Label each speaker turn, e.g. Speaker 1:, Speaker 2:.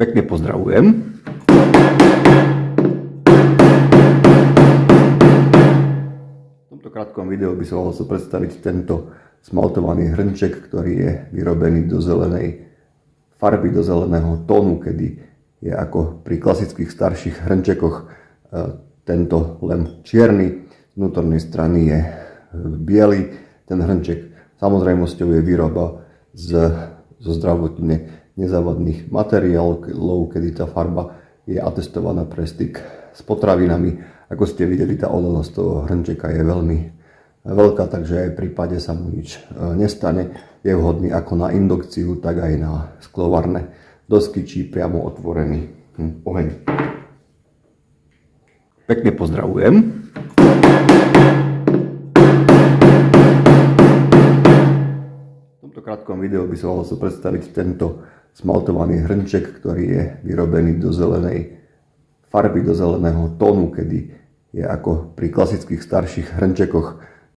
Speaker 1: Pekne pozdravujem. V tomto krátkom videu by som chcel predstaviť tento smaltovaný hrnček, ktorý je vyrobený do zelenej farby, do zeleného tónu, kedy je ako pri klasických starších hrnčekoch tento len čierny, z vnútornej strany je biely. Ten hrnček samozrejmosťou je výroba zo zdravotne nezávadných materiálov, kedy tá farba je atestovaná pre styk s potravinami. Ako ste videli, tá odolnosť toho hrnčeka je veľmi veľká, takže aj v prípade sa mu nič nestane. Je vhodný ako na indukciu, tak aj na sklovarné dosky či priamo otvorený oheň. Pekne pozdravujem. V tomto krátkom videu by som chcel predstaviť tento smaltovaný hrnček, ktorý je vyrobený do zelenej farby, do zeleného tónu, kedy je ako pri klasických starších hrnčekoch